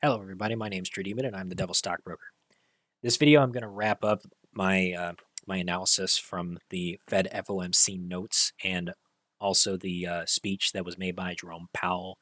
Hello everybody, my name is Drew Demon and I'm the Devil Stockbroker. This video I'm going to wrap up my analysis from the Fed FOMC notes and also the speech that was made by Jerome Powell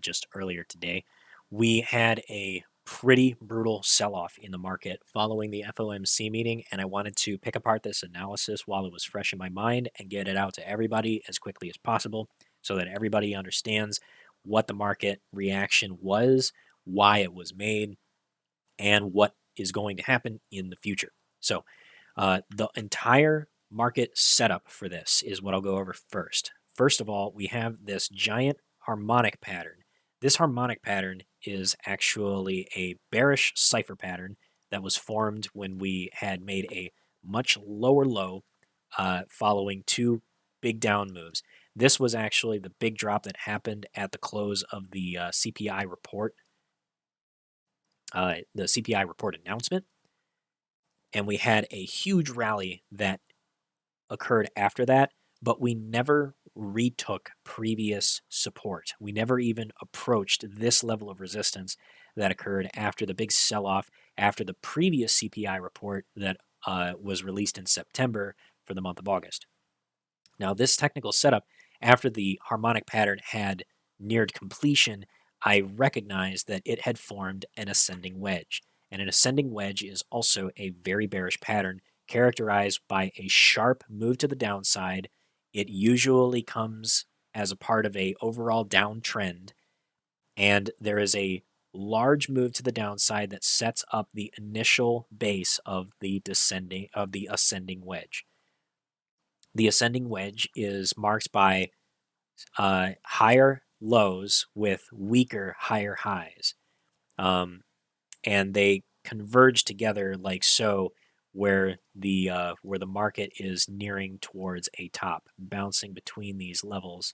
just earlier today. We had a pretty brutal sell-off in the market following the FOMC meeting, and I wanted to pick apart this analysis while it was fresh in my mind and get it out to everybody as quickly as possible so that everybody understands what the market reaction was, why it was made, and what is going to happen in the future. So the entire market setup for this is what I'll go over first. First of all, we have this giant harmonic pattern. This harmonic pattern is actually a bearish cipher pattern that was formed when we had made a much lower low following two big down moves. This was actually the big drop that happened at the close of the CPI report, announcement. And we had a huge rally that occurred after that, but we never retook previous support. We never even approached this level of resistance that occurred after the big sell-off after the previous CPI report that was released in September for the month of August. Now, this technical setup, after the harmonic pattern had neared completion, I recognized that it had formed an ascending wedge. And an ascending wedge is also a very bearish pattern characterized by a sharp move to the downside. It usually comes as a part of an overall downtrend, and there is a large move to the downside that sets up the initial base of the ascending wedge. The ascending wedge is marked by higher lows with weaker higher highs, and they converge together like so, where the market is nearing towards a top, bouncing between these levels,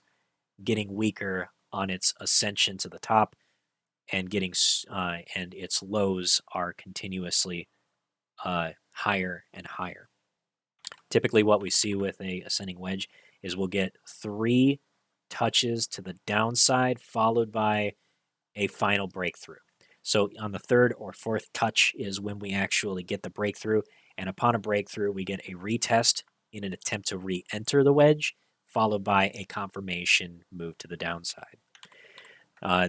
getting weaker on its ascension to the top, and getting and its lows are continuously higher and higher. Typically, what we see with a ascending wedge is we'll get 3 touches to the downside followed by a final breakthrough. So on the 3rd or 4th touch is when we actually get the breakthrough, and upon a breakthrough we get a retest in an attempt to re-enter the wedge, followed by a confirmation move to the downside.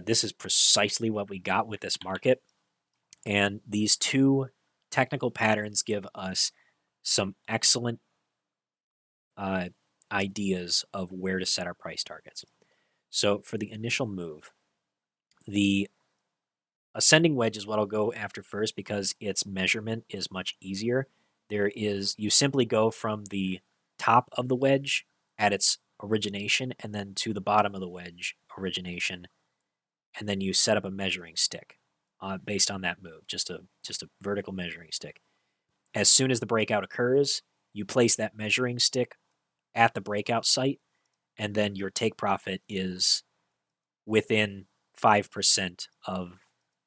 This is precisely what we got with this market, and these two technical patterns give us some excellent ideas of where to set our price targets. So for the initial move, the ascending wedge is what I'll go after first because its measurement is much easier. You simply go from the top of the wedge at its origination and then to the bottom of the wedge origination, and then you set up a measuring stick based on that move, just a vertical measuring stick. As soon as the breakout occurs, you place that measuring stick at the breakout site, and then your take profit is within 5% of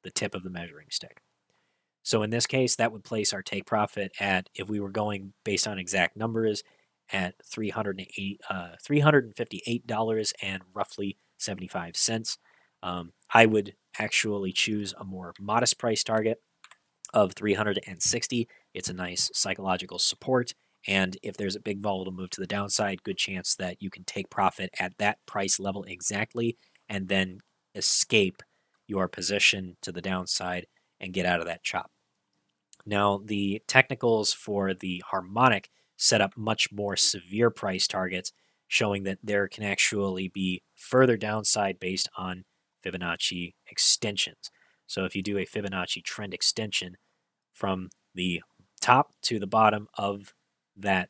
the tip of the measuring stick. So in this case, that would place our take profit at, if we were going based on exact numbers, at $358 and roughly 75 cents. I would actually choose a more modest price target of 360. It's a nice psychological support, and if there's a big volatile move to the downside, good chance that you can take profit at that price level exactly and then escape your position to the downside and get out of that chop. Now, the technicals for the harmonic set up much more severe price targets, showing that there can actually be further downside based on Fibonacci extensions. So if you do a Fibonacci trend extension from the top to the bottom of that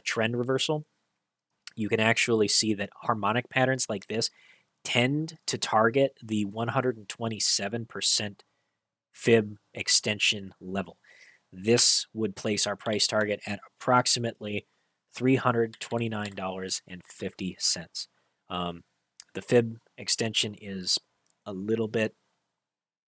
trend reversal, you can actually see that harmonic patterns like this tend to target the 127% fib extension level. This would place our price target at approximately $329.50. The fib extension is a little bit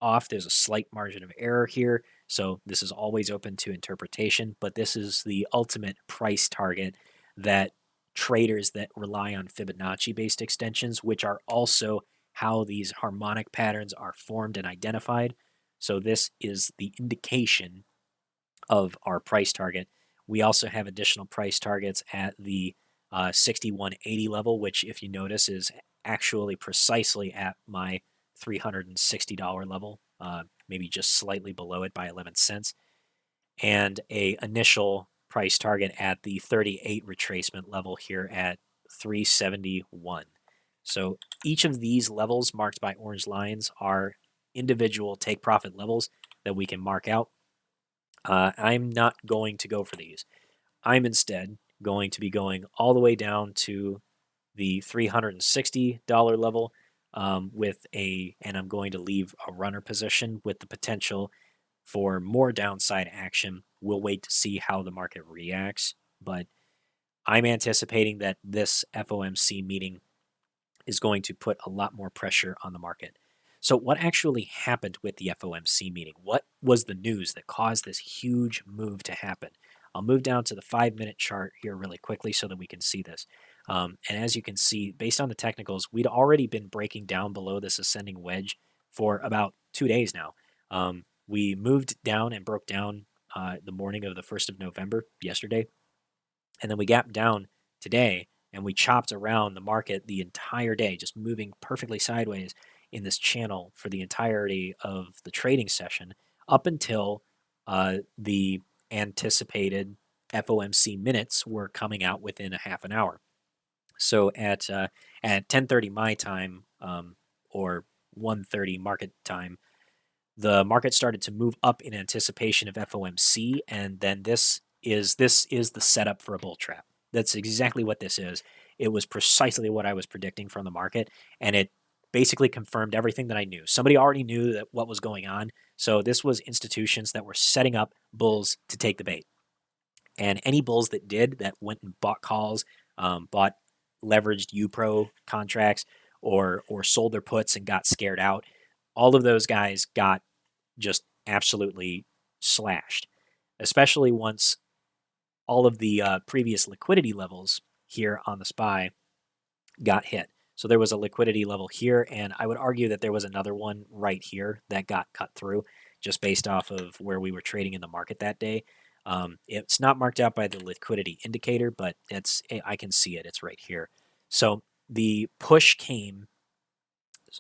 off. There's a slight margin of error here, so this is always open to interpretation, but this is the ultimate price target that traders that rely on Fibonacci-based extensions, which are also how these harmonic patterns are formed and identified. So this is the indication of our price target. We also have additional price targets at the 6180 level, which, if you notice, is actually precisely at my $360 level, maybe just slightly below it by 11 cents, and a initial price target at the 38 retracement level here at 371. So each of these levels marked by orange lines are individual take profit levels that we can mark out. I'm not going to go for these. I'm instead going to be going all the way down to the $360 level and I'm going to leave a runner position with the potential for more downside action. We'll wait to see how the market reacts, but I'm anticipating that this FOMC meeting is going to put a lot more pressure on the market. So what actually happened with the FOMC meeting? What was the news that caused this huge move to happen? I'll move down to the 5-minute chart here really quickly so that we can see this. And as you can see, based on the technicals, we'd already been breaking down below this ascending wedge for about 2 days now. We moved down and broke down the morning of the 1st of November, yesterday, and then we gapped down today, and we chopped around the market the entire day, just moving perfectly sideways in this channel for the entirety of the trading session up until the anticipated FOMC minutes were coming out within a half an hour. So at 10:30 my time or 1:30 market time, the market started to move up in anticipation of FOMC, and then this is the setup for a bull trap. That's exactly what this is. It was precisely what I was predicting from the market, and it basically confirmed everything that I knew. Somebody already knew that what was going on, so this was institutions that were setting up bulls to take the bait. And any bulls that went and bought calls, bought leveraged UPRO contracts, or sold their puts and got scared out, all of those guys got just absolutely slashed, especially once all of the previous liquidity levels here on the SPY got hit. So there was a liquidity level here, and I would argue that there was another one right here that got cut through just based off of where we were trading in the market that day. It's not marked out by the liquidity indicator, but I can see it. It's right here. So the push came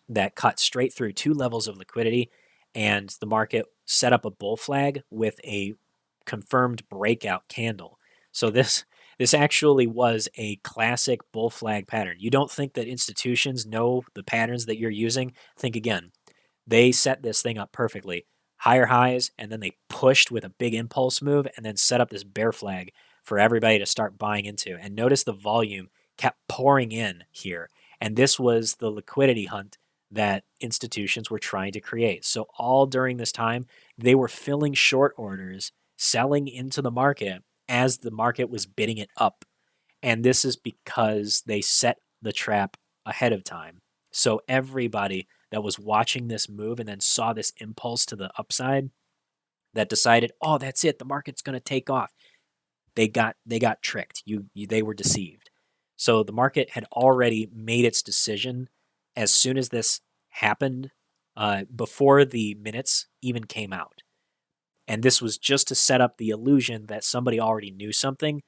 that cut straight through 2 levels of liquidity, and the market set up a bull flag with a confirmed breakout candle. So this actually was a classic bull flag pattern. You don't think that institutions know the patterns that you're using? Think again. They set this thing up perfectly. Higher highs, and then they pushed with a big impulse move and then set up this bear flag for everybody to start buying into. And notice the volume kept pouring in here. And this was the liquidity hunt that institutions were trying to create. So all during this time, they were filling short orders, selling into the market as the market was bidding it up. And this is because they set the trap ahead of time. So everybody that was watching this move and then saw this impulse to the upside that decided, oh, that's it, the market's going to take off. They got tricked. They were deceived. So the market had already made its decision as soon as this happened, before the minutes even came out. And this was just to set up the illusion that somebody already knew something.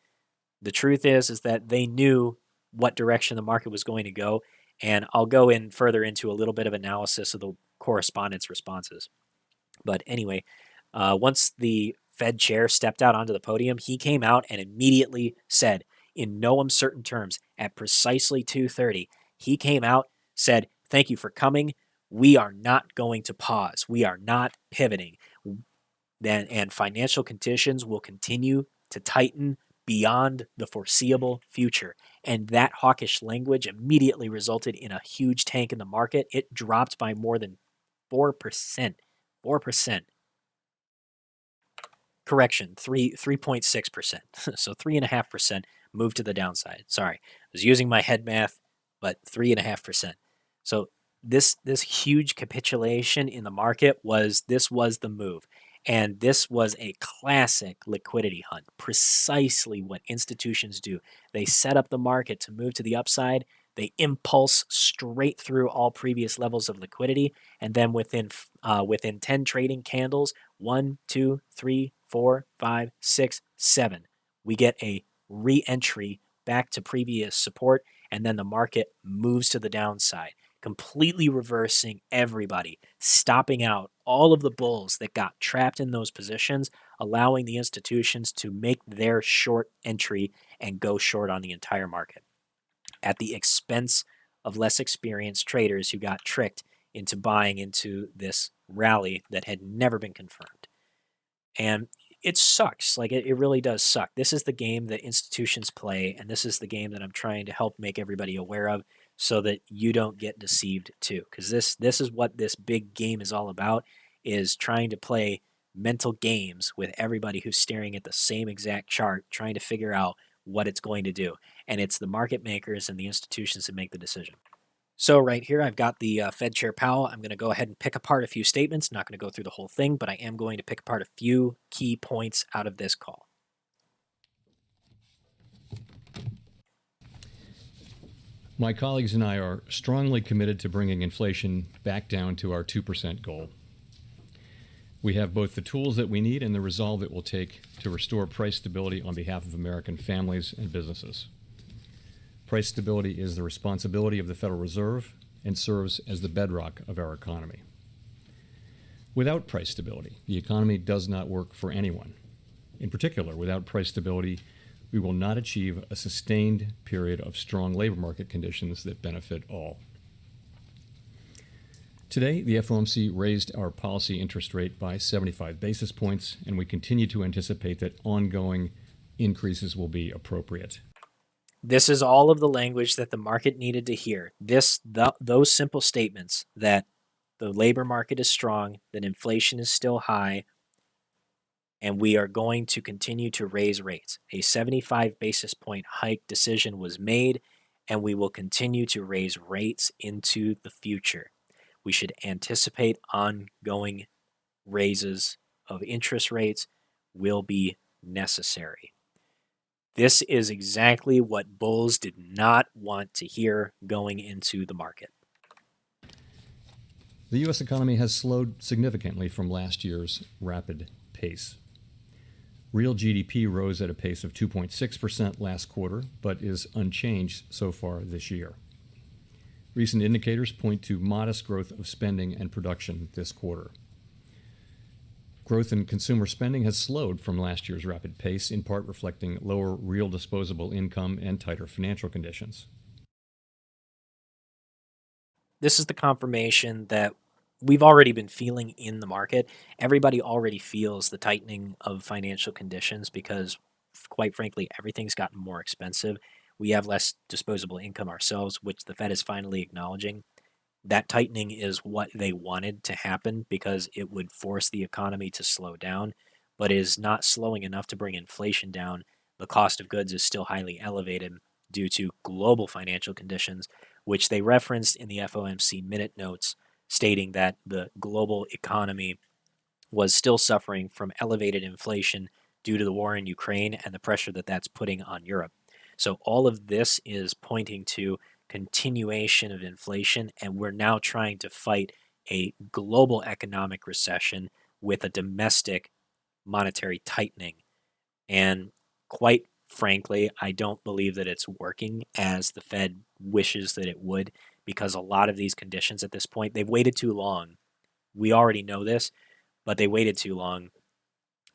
The truth is that they knew what direction the market was going to go, and I'll go in further into a little bit of analysis of the correspondence responses. But anyway, once the Fed chair stepped out onto the podium, he came out and immediately said, in no uncertain terms, at precisely 2:30, he came out, said, "Thank you for coming. We are not going to pause. We are not pivoting. And financial conditions will continue to tighten beyond the foreseeable future." And that hawkish language immediately resulted in a huge tank in the market. It dropped by more than 4%. 4%. Correction, 3.6%. So 3.5% moved to the downside. Sorry, I was using my head math, but 3.5%. So this huge capitulation in the market was the move. And this was a classic liquidity hunt, precisely what institutions do. They set up the market to move to the upside. They impulse straight through all previous levels of liquidity, and then within 10 trading candles, 1, 2, 3, 4, 5, 6, 7, we get a re-entry back to previous support, and then the market moves to the downside, completely reversing everybody, stopping out all of the bulls that got trapped in those positions, allowing the institutions to make their short entry and go short on the entire market at the expense of less experienced traders who got tricked into buying into this rally that had never been confirmed. And it sucks. Like, it really does suck. This is the game that institutions play, and this is the game that I'm trying to help make everybody aware of so that you don't get deceived too. Because this is what this big game is all about, is trying to play mental games with everybody who's staring at the same exact chart, trying to figure out what it's going to do. And it's the market makers and the institutions that make the decision. So right here, I've got the Fed Chair Powell. I'm going to go ahead and pick apart a few statements. Not going to go through the whole thing, but I am going to pick apart a few key points out of this call. My colleagues and I are strongly committed to bringing inflation back down to our 2% goal. We have both the tools that we need and the resolve it will take to restore price stability on behalf of American families and businesses. Price stability is the responsibility of the Federal Reserve and serves as the bedrock of our economy. Without price stability, the economy does not work for anyone. In particular, without price stability, we will not achieve a sustained period of strong labor market conditions that benefit all. Today, the FOMC raised our policy interest rate by 75 basis points, and we continue to anticipate that ongoing increases will be appropriate. This is all of the language that the market needed to hear. Those simple statements that the labor market is strong, that inflation is still high, and we are going to continue to raise rates. A 75 basis point hike decision was made, and we will continue to raise rates into the future. We should anticipate ongoing raises of interest rates will be necessary. This is exactly what bulls did not want to hear going into the market. The U.S. economy has slowed significantly from last year's rapid pace. Real GDP rose at a pace of 2.6% last quarter, but is unchanged so far this year. Recent indicators point to modest growth of spending and production this quarter. Growth in consumer spending has slowed from last year's rapid pace, in part reflecting lower real disposable income and tighter financial conditions. This is the confirmation that we've already been feeling in the market. Everybody already feels the tightening of financial conditions because, quite frankly, everything's gotten more expensive. We have less disposable income ourselves, which the Fed is finally acknowledging. That tightening is what they wanted to happen because it would force the economy to slow down, but is not slowing enough to bring inflation down. The cost of goods is still highly elevated due to global financial conditions, which they referenced in the FOMC minute notes, stating that the global economy was still suffering from elevated inflation due to the war in Ukraine and the pressure that that's putting on Europe. So all of this is pointing to continuation of inflation, and we're now trying to fight a global economic recession with a domestic monetary tightening. And quite frankly, I don't believe that it's working as the Fed wishes that it would, because a lot of these conditions at this point, they've waited too long. We already know this, but they waited too long,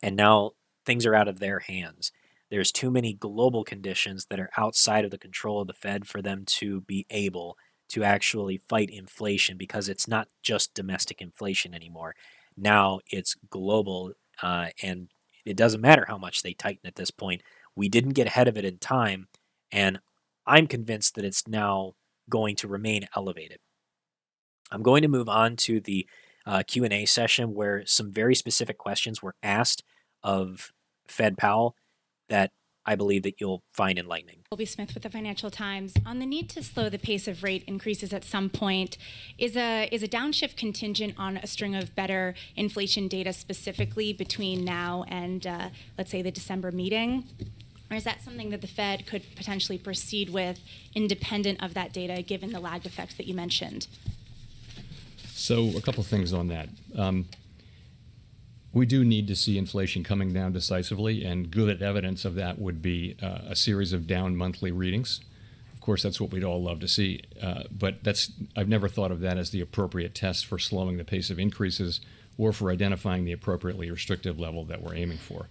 and now things are out of their hands. There's too many global conditions that are outside of the control of the Fed for them to be able to actually fight inflation, because it's not just domestic inflation anymore. Now it's global, and it doesn't matter how much they tighten at this point. We didn't get ahead of it in time, and I'm convinced that it's now going to remain elevated. I'm going to move on to the Q&A session where some very specific questions were asked of Fed Powell that I believe that you'll find enlightening. Colby Smith with the Financial Times. On the need to slow the pace of rate increases at some point, is a downshift contingent on a string of better inflation data specifically between now and, let's say, the December meeting? Or is that something that the Fed could potentially proceed with independent of that data, given the lagged effects that you mentioned? So a couple things on that. We do need to see inflation coming down decisively, and good evidence of that would be a series of down monthly readings. Of course, that's what we'd all love to see, but I've never thought of that as the appropriate test for slowing the pace of increases or for identifying the appropriately restrictive level that we're aiming for.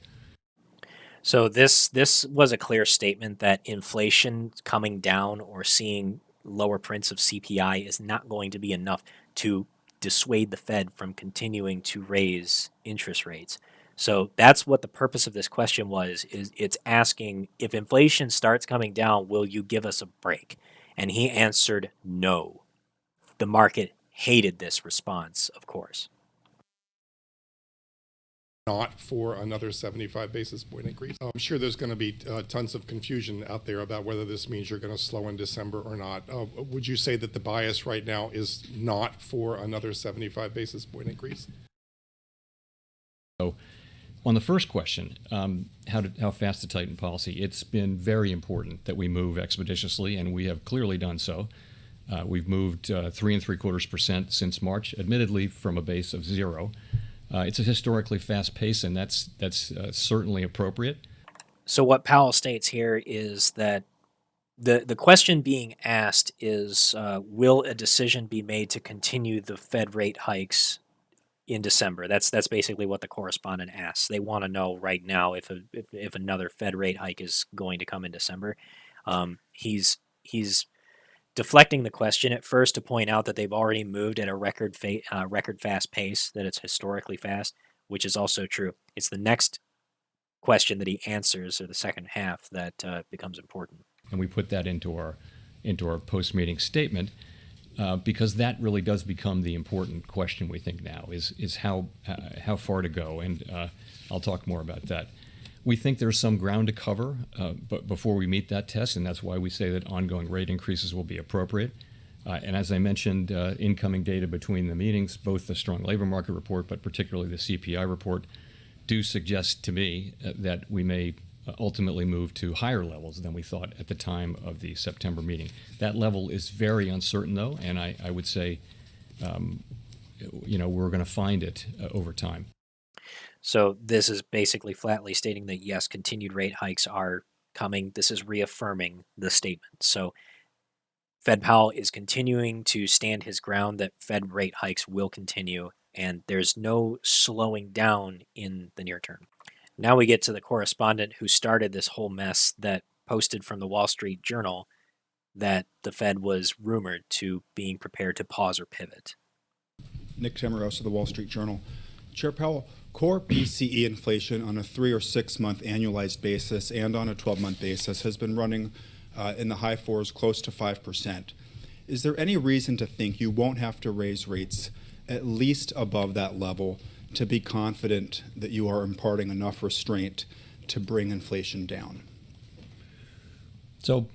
So this was a clear statement that inflation coming down or seeing lower prints of CPI is not going to be enough to dissuade the Fed from continuing to raise interest rates. So that's what the purpose of this question was, is it's asking, if inflation starts coming down, will you give us a break? And he answered no. The market hated this response, of course. Not for another 75 basis point increase. I'm sure there's going to be tons of confusion out there about whether this means you're going to slow in December or not. Would you say that the bias right now is not for another 75 basis point increase? So on the first question, how fast to tighten policy, it's been very important that we move expeditiously, and we have clearly done so. We've moved 3.75% since March, admittedly from a base of 0. It's a historically fast pace, and that's certainly appropriate. So what Powell states here is that the question being asked is, will a decision be made to continue the Fed rate hikes in December? That's basically what the correspondent asks. They want to know right now if another Fed rate hike is going to come in December. He's deflecting the question at first to point out that they've already moved at a record fast pace, that it's historically fast, which is also true. It's the next question that he answers, or the second half, that becomes important. And we put that into our post-meeting statement because that really does become the important question we think now, is how far to go, and I'll talk more about that. We think there's some ground to cover but before we meet that test, and that's why we say that ongoing rate increases will be appropriate. And as I mentioned, incoming data between the meetings, both the strong labor market report, but particularly the CPI report, do suggest to me that we may ultimately move to higher levels than we thought at the time of the September meeting. That level is very uncertain, though, and I would say, we're going to find it over time. So this is basically flatly stating that, yes, continued rate hikes are coming. This is reaffirming the statement. So Fed Powell is continuing to stand his ground that Fed rate hikes will continue, and there's no slowing down in the near term. Now we get to the correspondent who started this whole mess, that posted from the Wall Street Journal that the Fed was rumored to being prepared to pause or pivot. Nick Tamaros of the Wall Street Journal. Chair Powell, core PCE inflation on a 3 or 6 month annualized basis and on a 12-month basis has been running in the high 4s, close to 5%. Is there any reason to think you won't have to raise rates at least above that level to be confident that you are imparting enough restraint to bring inflation down? So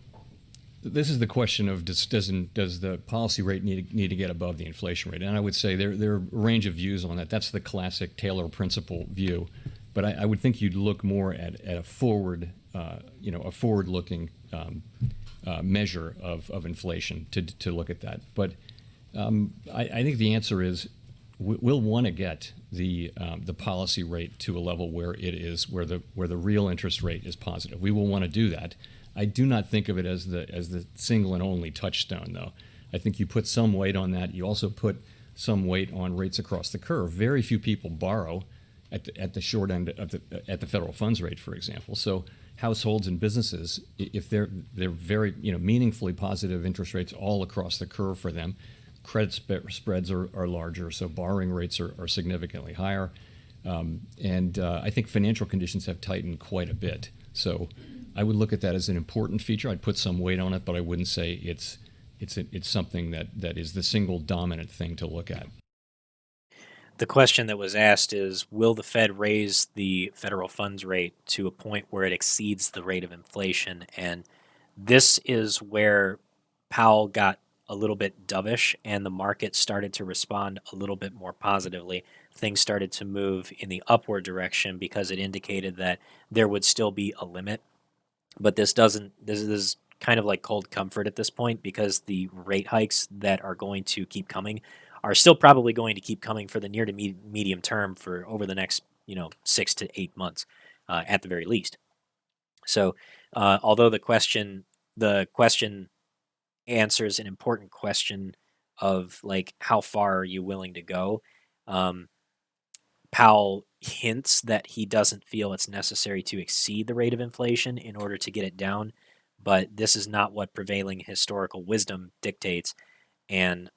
this is the question of does the policy rate need to get above the inflation rate? And I would say there are a range of views on that. That's the classic Taylor principle view. But I would think you'd look more at a forward-looking measure of inflation to look at that. But I think the answer is we'll want to get the policy rate to a level where it is where the real interest rate is positive. We will want to do that. I do not think of it as the single and only touchstone, though. I think you put some weight on that. You also put some weight on rates across the curve. Very few people borrow at the short end of at the federal funds rate, for example. So households and businesses, if they're very meaningfully positive interest rates all across the curve for them, credit spreads are larger, so borrowing rates are significantly higher, and I think financial conditions have tightened quite a bit. So I would look at that as an important feature. I'd put some weight on it, but I wouldn't say it's something that is the single dominant thing to look at. The question that was asked is, will the Fed raise the federal funds rate to a point where it exceeds the rate of inflation? And this is where Powell got a little bit dovish, and the market started to respond a little bit more positively. Things started to move in the upward direction because it indicated that there would still be a limit but this doesn't. This is kind of like cold comfort at this point because the rate hikes that are going to keep coming are still probably going to keep coming for the near to medium term for over the next 6 to 8 months at the very least. So although the question answers an important question of like how far are you willing to go. Um, Powell hints that he doesn't feel it's necessary to exceed the rate of inflation in order to get it down, but this is not what prevailing historical wisdom dictates, and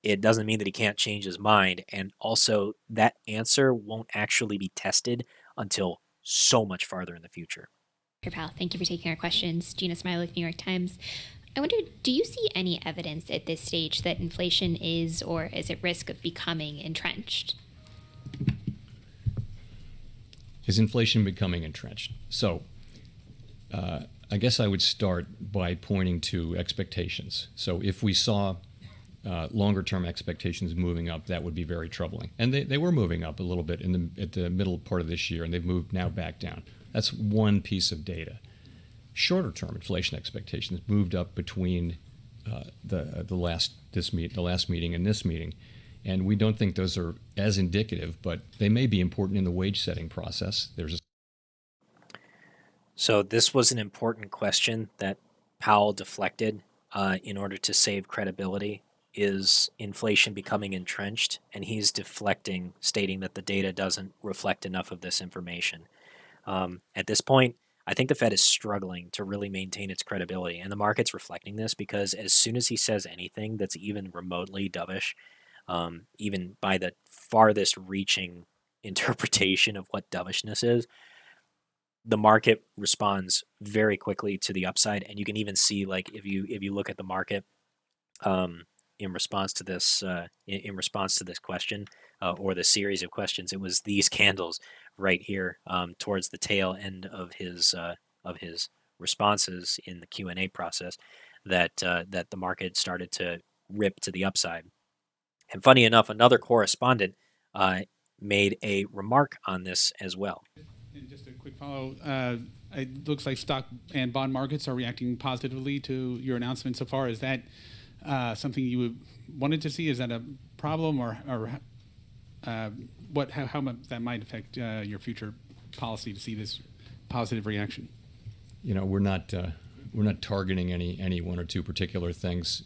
it doesn't mean that he can't change his mind. And also, that answer won't actually be tested until so much farther in the future. Dr. Powell, thank you for taking our questions. Gina Smiley, New York Times. I wonder, do you see any evidence at this stage that inflation is or is at risk of becoming entrenched? Is inflation becoming entrenched? So I guess I would start by pointing to expectations. So if we saw longer term expectations moving up, that would be very troubling. And they were moving up a little bit at the middle part of this year, and they've moved now back down. That's one piece of data. Shorter term inflation expectations moved up between the last meeting and this meeting. And we don't think those are as indicative, but they may be important in the wage setting process. So this was an important question that Powell deflected in order to save credibility. Is inflation becoming entrenched? And he's deflecting, stating that the data doesn't reflect enough of this information. At this point, I think the Fed is struggling to really maintain its credibility, and the market's reflecting this because as soon as he says anything that's even remotely dovish, even by the farthest reaching interpretation of what dovishness is, the market responds very quickly to the upside. And you can even see, like, if you look at the market in response to this question or the series of questions, it was these candles right here towards the tail end of his responses in the Q&A process that the market started to rip to the upside. And funny enough, another correspondent made a remark on this as well. And just a quick follow. It looks like stock and bond markets are reacting positively to your announcement so far. Is that something you wanted to see? Is that a problem, or how that might affect your future policy to see this positive reaction? We're not targeting any one or two particular things.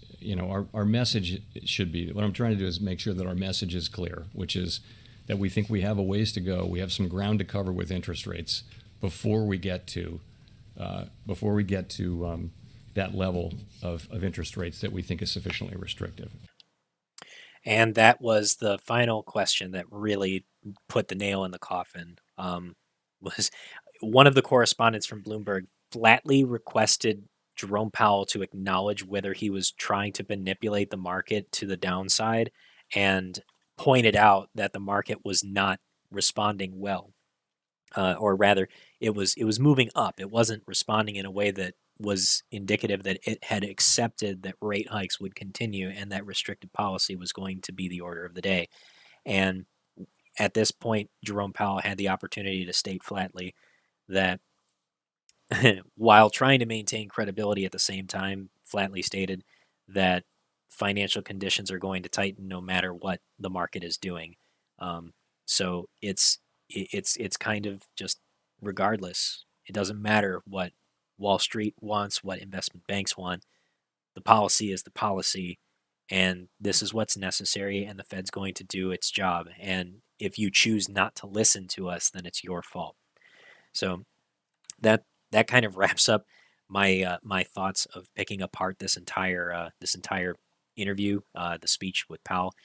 Our message should be, what I'm trying to do is make sure that our message is clear, which is that we think we have a ways to go. We have some ground to cover with interest rates before we get to that level of interest rates that we think is sufficiently restrictive. And that was the final question that really put the nail in the coffin. Was one of the correspondents from Bloomberg flatly requested Jerome Powell to acknowledge whether he was trying to manipulate the market to the downside, and pointed out that the market was not responding well, or rather, it was moving up. It wasn't responding in a way that was indicative that it had accepted that rate hikes would continue and that restrictive policy was going to be the order of the day. And at this point, Jerome Powell had the opportunity to state flatly that while trying to maintain credibility at the same time, flatly stated that financial conditions are going to tighten no matter what the market is doing. So it's kind of just regardless. It doesn't matter what Wall Street wants, what investment banks want. The policy is the policy, and this is what's necessary, and the Fed's going to do its job. And if you choose not to listen to us, then it's your fault. So that kind of wraps up my my thoughts of picking apart this entire interview, the speech with Powell.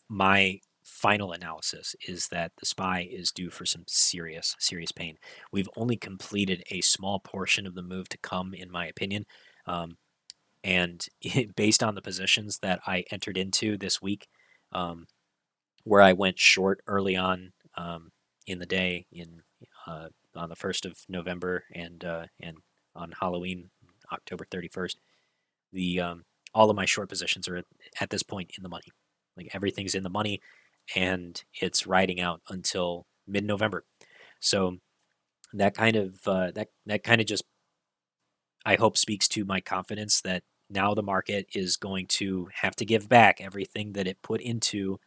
My final analysis is that the SPY is due for some serious pain. We've only completed a small portion of the move to come, in my opinion. And based on the positions that I entered into this week, where I went short early on in the day on the 1st of November and on Halloween, October 31st, all of my short positions are at this point in the money. Like, everything's in the money, and it's riding out until mid-November. So that kind of just, I hope, speaks to my confidence that now the market is going to have to give back everything that it put into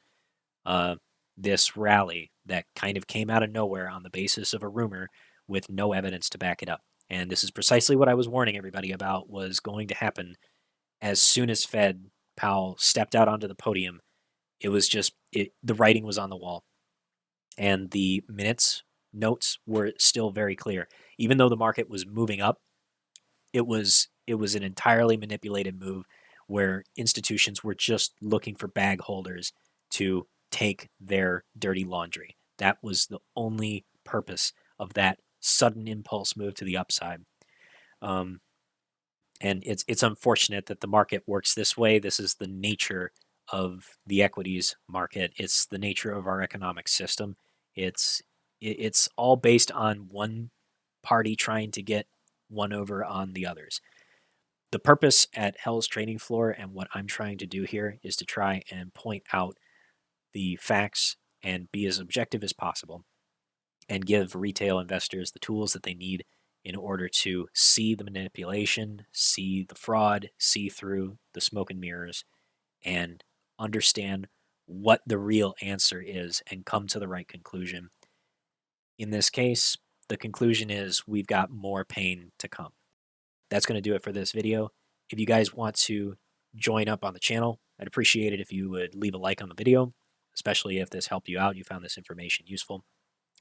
this rally that kind of came out of nowhere on the basis of a rumor with no evidence to back it up. And this is precisely what I was warning everybody about was going to happen as soon as Powell stepped out onto the podium. It was just, the writing was on the wall. And the notes were still very clear. Even though the market was moving up, it was an entirely manipulated move where institutions were just looking for bag holders to take their dirty laundry. That was the only purpose of that sudden impulse move to the upside. And it's unfortunate that the market works this way. This is the nature of the equities market. It's the nature of our economic system. It's all based on one party trying to get one over on the others. The purpose at Hell's Trading Floor and what I'm trying to do here is to try and point out the facts and be as objective as possible and give retail investors the tools that they need in order to see the manipulation, see the fraud, see through the smoke and mirrors, and understand what the real answer is and come to the right conclusion. In this case, the conclusion is we've got more pain to come. That's going to do it for this video. If you guys want to join up on the channel, I'd appreciate it if you would leave a like on the video, especially if this helped you out, you found this information useful.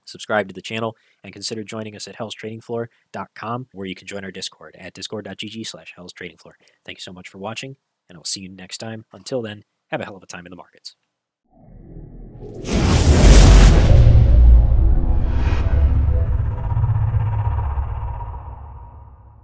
Subscribe to the channel and consider joining us at hellstradingfloor.com, where you can join our Discord at discord.gg/hellstradingfloor. Thank you so much for watching, and I'll see you next time. Until then, have a hell of a time in the markets.